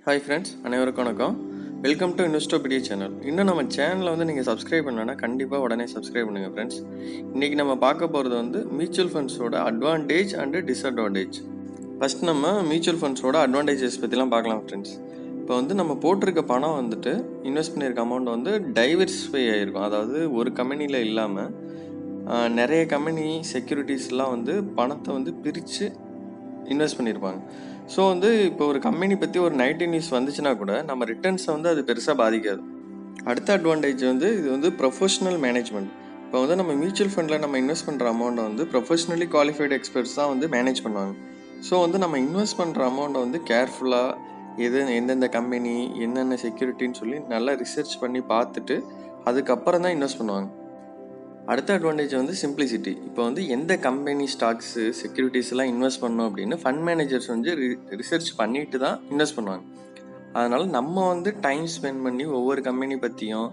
Hi friends, அனைவருக்கும் வணக்கம். Welcome to Investopedia channel. இன்னும் நம்ம சேனலை வந்து நீங்கள் சப்ஸ்கிரைப் பண்ணலன்னா கண்டிப்பாக உடனே சப்ஸ்கிரைப் பண்ணுங்கள் ஃப்ரெண்ட்ஸ். இன்றைக்கி நம்ம பார்க்க போகிறது வந்து மியூச்சுவல் ஃபண்ட்ஸோட அட்வான்டேஜ் அண்டு டிஸ்அட்வான்டேஜ். ஃபஸ்ட் நம்ம மியூச்சுவல் ஃபண்ட்ஸோட அட்வான்டேஜஸ் பற்றிலாம் பார்க்கலாம் ஃப்ரெண்ட்ஸ். இப்போ வந்து நம்ம போட்டிருக்க பணம் வந்துட்டு இன்வெஸ்ட் பண்ணியிருக்க அமௌண்ட் வந்து டைவர்ஸிஃபை ஆகிருக்கும். அதாவது ஒரு கம்பெனியில் இல்லாமல் நிறைய கம்பெனி செக்யூரிட்டிஸ்லாம் வந்து பணத்தை வந்து பிரித்து இன்வெஸ்ட் பண்ணியிருப்பாங்க. ஸோ வந்து இப்போ ஒரு கம்பெனி பற்றி ஒரு நெகட்டிவ் நியூஸ் வந்துச்சுன்னா கூட நம்ம ரிட்டர்ன்ஸை வந்து அது பெருசாக பாதிக்காது. அடுத்த அட்வான்டேஜ் வந்து இது வந்து ப்ரொஃபஷ்னல் மேனேஜ்மெண்ட். இப்போ வந்து நம்ம மியூச்சுவல் ஃபண்டில் நம்ம இன்வெஸ்ட் பண்ணுற அமௌண்ட்டை வந்து ப்ரொஃபஷ்னலி குவாலிஃபைடு எக்ஸ்பர்ட்ஸ் தான் வந்து மேனேஜ் பண்ணுவாங்க. ஸோ வந்து நம்ம இன்வெஸ்ட் பண்ணுற அமௌண்ட்டை வந்து கேர்ஃபுல்லாக எந்தெந்த கம்பெனி என்னென்ன செக்யூரிட்டின்னு சொல்லி நல்லா ரிசர்ச் பண்ணி பார்த்துட்டு அதுக்கப்புறம் தான் இன்வெஸ்ட் பண்ணுவாங்க. அடுத்த அட்வான்டேஜ் வந்து சிம்பிளிசிட்டி. இப்போ வந்து எந்த கம்பெனி ஸ்டாக்ஸு செக்யூரிட்டிஸ்லாம் இன்வெஸ்ட் பண்ணோம் அப்படின்னு ஃபண்ட் மேனேஜர்ஸ் வந்து ரிசர்ச் பண்ணிட்டு தான் இன்வெஸ்ட் பண்ணுவாங்க. அதனால் நம்ம வந்து டைம் ஸ்பெண்ட் பண்ணி ஒவ்வொரு கம்பெனி பற்றியும்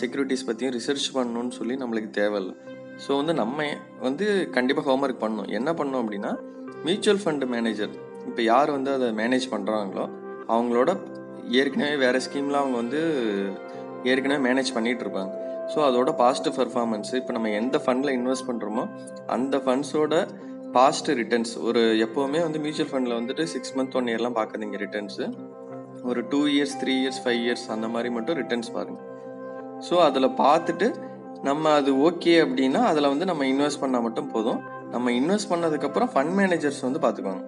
செக்யூரிட்டிஸ் பற்றியும் ரிசர்ச் பண்ணணும்னு சொல்லி நம்மளுக்கு தேவையில்லை. ஸோ வந்து நம்ம வந்து கண்டிப்பாக ஹோம்ஒர்க் பண்ணணும். என்ன பண்ணணும் அப்படின்னா மியூச்சுவல் ஃபண்டு மேனேஜர் இப்போ யார் வந்து அதை மேனேஜ் பண்ணுறாங்களோ அவங்களோட ஏற்கனவே வேறு ஸ்கீமில் அவங்க வந்து ஏற்கனவே மேனேஜ் பண்ணிகிட்டு இருப்பாங்க. ஸோ அதோட பாஸ்ட் பர்ஃபார்மன்ஸு இப்போ நம்ம எந்த ஃபண்டில் இன்வெஸ்ட் பண்ணுறோமோ அந்த ஃபண்ட்ஸோட பாஸ்ட் ரிட்டர்ன்ஸ் எப்போவுமே வந்து மியூச்சுவல் ஃபண்டில் வந்துட்டு 6 month 1 yearலாம் பார்க்காதீங்க. ரிட்டர்ன்ஸு ஒரு 2 years 3 years 5 years அந்த மாதிரி மட்டும் ரிட்டர்ன்ஸ் பாருங்கள். ஸோ அதில் பார்த்துட்டு நம்ம அது ஓகே அப்படின்னா அதில் வந்து நம்ம இன்வெஸ்ட் பண்ணால் மட்டும் போதும். நம்ம இன்வெஸ்ட் பண்ணதுக்கப்புறம் ஃபண்ட் மேனேஜர்ஸ் வந்து பார்த்துக்குவாங்க.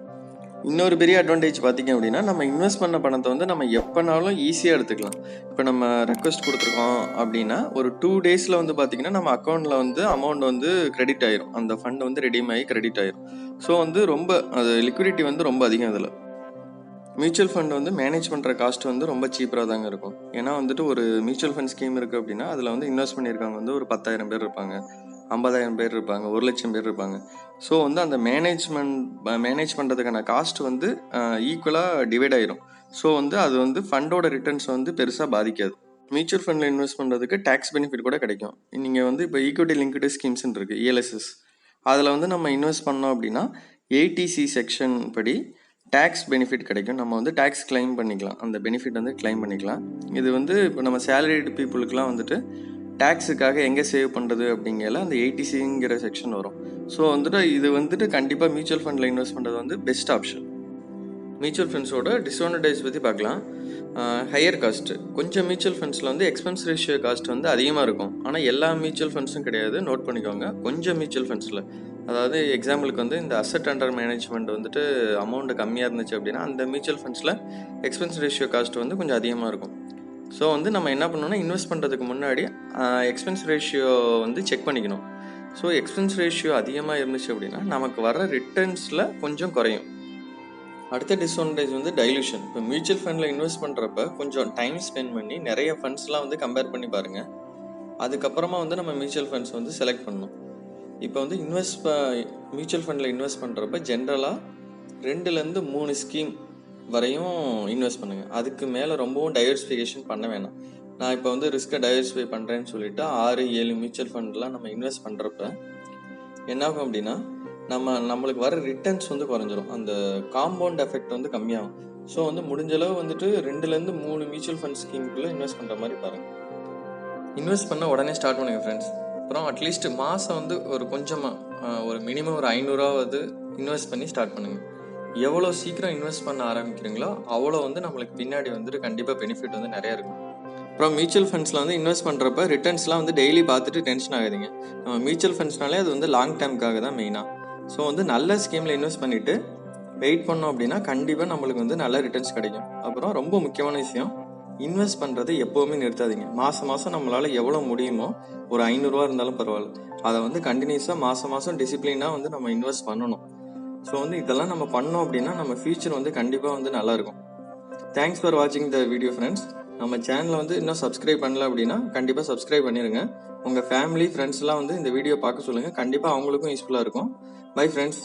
இன்னொரு பெரிய அட்வான்டேஜ் பார்த்திங்க அப்படின்னா நம்ம இன்வெஸ்ட் பண்ண பணத்தை வந்து நம்ம எப்போனாலும் ஈஸியாக எடுத்துக்கலாம். இப்போ நம்ம ரெக்வஸ்ட் கொடுத்துருக்கோம் அப்படின்னா ஒரு 2 days வந்து பார்த்திங்கன்னா நம்ம அக்கௌண்ட்டில் வந்து அமௌண்ட் வந்து கிரெடிட் ஆயிரும். அந்த ஃபண்ட் வந்து ரெடீம் ஆகி கிரெடிட் ஆயிரும். ஸோ வந்து ரொம்ப அது லிக்விடிட்டி வந்து ரொம்ப அதிகம். இதில் மியூச்சுவல் ஃபண்ட் வந்து மேனேஜ் பண்ணுற காஸ்ட் வந்து ரொம்ப சீப்பராக தாங்க இருக்கும். ஏன்னா வந்துட்டு ஒரு மியூச்சுவல் ஃபண்ட் ஸ்கீம் இருக்குது அப்படின்னா அதில் வந்து இன்வெஸ்ட் பண்ணியிருக்காங்க வந்து ஒரு 10,000 பேர் இருப்பாங்க, 50,000 பேர் இருப்பாங்க, 1,00,000 பேர் இருப்பாங்க. ஸோ வந்து அந்த மேனேஜ் பண்ணுறதுக்கான காஸ்ட் வந்து ஈக்குவலாக டிவைட் ஆயிரும். ஸோ வந்து அது வந்து ஃபண்டோட ரிட்டர்ன்ஸ் வந்து பெருசாக பாதிக்காது. மியூச்சுவல் ஃபண்டில் இன்வெஸ்ட் பண்ணுறதுக்கு டேக்ஸ் பெனிஃபிட் கூட கிடைக்கும். நீங்கள் வந்து இப்போ ஈக்விட்டி லிங்க்டு ஸ்கீம்ஸ்ன்னு இருக்குது, ELSS. அதில் வந்து நம்ம இன்வெஸ்ட் பண்ணோம் அப்படின்னா 80C செக்ஷன் படி டேக்ஸ் பெனிஃபிட் கிடைக்கும். நம்ம வந்து டேக்ஸ் கிளைம் பண்ணிக்கலாம், அந்த பெனிஃபிட் வந்து கிளைம் பண்ணிக்கலாம். இது வந்து இப்போ நம்ம சேலரிடு பீப்புளுக்குலாம் வந்துட்டு டேக்ஸுக்காக எங்கே சேவ் பண்ணுறது அப்படிங்கிற அந்த 80Cங்கிற செக்ஷன் வரும். ஸோ வந்துட்டு இது வந்துட்டு கண்டிப்பாக மியூச்சுவல் ஃபண்டில் இன்வெஸ்ட் பண்ணுறது வந்து பெஸ்ட் ஆப்ஷன். மியூச்சுவல் ஃபண்ட்ஸோட டிஸ்அட்வான்டேஜ் பற்றி பார்க்கலாம். Higher cost. கொஞ்சம் மியூச்சுவல் ஃபண்ட்ஸில் வந்து எக்ஸ்பென்ஸ் ரேஷியோ காஸ்ட் வந்து அதிகமாக இருக்கும். ஆனால் எல்லா மியூச்சுவல் ஃபண்ட்ஸும் கிடையாது, நோட் பண்ணிக்கோங்க. கொஞ்சம் மியூச்சுவல் ஃபண்ட்ஸில், அதாவது எக்ஸாம்பிளுக்கு வந்து இந்த அசட் அண்டர் மேனேஜ்மெண்ட் வந்துட்டு அமௌண்ட்டு கம்மியாக இருந்துச்சு அப்படின்னா அந்த மியூச்சுவல் ஃபண்ட்ஸில் எக்ஸ்பென்ஸ் ரேஷியோ காஸ்ட் வந்து கொஞ்சம் அதிகமாக இருக்கும். ஸோ வந்து நம்ம என்ன பண்ணணும்னா இன்வெஸ்ட் பண்ணுறதுக்கு முன்னாடி எக்ஸ்பென்ஸ் ரேஷியோ வந்து செக் பண்ணிக்கணும். ஸோ எக்ஸ்பென்ஸ் ரேஷியோ அதிகமாக இருந்துச்சு அப்படின்னா நமக்கு வர ரிட்டர்ன்ஸில் கொஞ்சம் குறையும். அடுத்த டிஸ்அட்வான்டேஜ் வந்து டைலூஷன். இப்போ மியூச்சுவல் ஃபண்டில் இன்வெஸ்ட் பண்ணுறப்ப கொஞ்சம் டைம் ஸ்பெண்ட் பண்ணி நிறைய ஃபண்ட்ஸ்லாம் வந்து கம்பேர் பண்ணி பாருங்கள். அதுக்கப்புறமா வந்து நம்ம மியூச்சுவல் ஃபண்ட்ஸ் வந்து செலக்ட் பண்ணணும். இப்போ வந்து மியூச்சுவல் ஃபண்டில் இன்வெஸ்ட் பண்ணுறப்ப ஜென்ரலாக 2 to 3 ஸ்கீம் வரையும் இன்வெஸ்ட் பண்ணுங்கள். அதுக்கு மேலே ரொம்பவும் டைவர்சிஃபிகேஷன் பண்ண வேணாம். நான் இப்போ வந்து ரிஸ்க்கை டைவர்சிஃபை பண்ணுறேன்னு சொல்லிட்டு 6-7 மியூச்சுவல் ஃபண்ட்லாம் நம்ம இன்வெஸ்ட் பண்ணுறப்ப என்னாகும் அப்படின்னா நம்மளுக்கு வர ரிட்டர்ன்ஸ் வந்து குறைஞ்சிரும். அந்த காம்பவுண்ட் எஃபெக்ட் வந்து கம்மியாகும். ஸோ வந்து முடிஞ்சளவு வந்துட்டு 2 to 3 மியூச்சுவல் ஃபண்ட் ஸ்கீமுக்குள்ளே இன்வெஸ்ட் பண்ணுற மாதிரி பாருங்கள். இன்வெஸ்ட் பண்ண உடனே ஸ்டார்ட் பண்ணுங்கள் ஃப்ரெண்ட்ஸ். அப்புறம் அட்லீஸ்ட் மாதம் வந்து ஒரு கொஞ்சமாக ஒரு மினிமம் ஒரு 500 இன்வெஸ்ட் பண்ணி ஸ்டார்ட் பண்ணுங்கள். எவ்வளோ சீக்கிரம் இன்வெஸ்ட் பண்ண ஆரம்பிக்கிறீங்களோ அவ்வளோ வந்து நம்மளுக்கு பின்னாடி வந்துட்டு கண்டிப்பாக பெனிஃபிட் வந்து நிறையா இருக்கும். அப்புறம் மியூச்சுவல் ஃபண்ட்ஸில் வந்து இன்வெஸ்ட் பண்ணுறப்ப ரிட்டர்ன்ஸ்லாம் வந்து டெய்லி பார்த்துட்டு டென்ஷன் ஆகாதீங்க. நம்ம மியூச்சுவல் ஃபண்ட்ஸ்னாலே அது வந்து லாங் டேர்முக்காக தான் மெயினாக. ஸோ வந்து நல்ல ஸ்கீமில் இன்வெஸ்ட் பண்ணிவிட்டு வெயிட் பண்ணோம் அப்படின்னா கண்டிப்பாக நம்மளுக்கு வந்து நல்ல ரிட்டர்ன்ஸ் கிடைக்கும். அப்புறம் ரொம்ப முக்கியமான விஷயம், இன்வெஸ்ட் பண்ணுறது எப்போவுமே நிறுத்தாதீங்க. மாதம் நம்மளால் எவ்வளோ முடியுமோ ஒரு 500 இருந்தாலும் பரவாயில்ல, அதை வந்து கண்டினியூஸாக மாதம் டிசிப்ளினாக வந்து நம்ம இன்வெஸ்ட் பண்ணணும். ஸோ வந்து இதெல்லாம் நம்ம பண்ணோம் அப்படின்னா நம்ம ஃபியூச்சர் வந்து கண்டிப்பாக வந்து நல்லாயிருக்கும். தேங்க்ஸ் ஃபார் வாட்சிங் த வீடியோ ஃப்ரெண்ட்ஸ். நம்ம சேனலை வந்து இன்னும் சப்ஸ்கிரைப் பண்ணல அப்படின்னா கண்டிப்பாக சப்ஸ்கிரைப் பண்ணிடுங்க. உங்கள் ஃபேமிலி ஃப்ரெண்ட்ஸ்லாம் வந்து இந்த வீடியோ பார்க்க சொல்லுங்கள். கண்டிப்பாக அவங்களுக்கும் யூஸ்ஃபுல்லாக இருக்கும். Bye friends.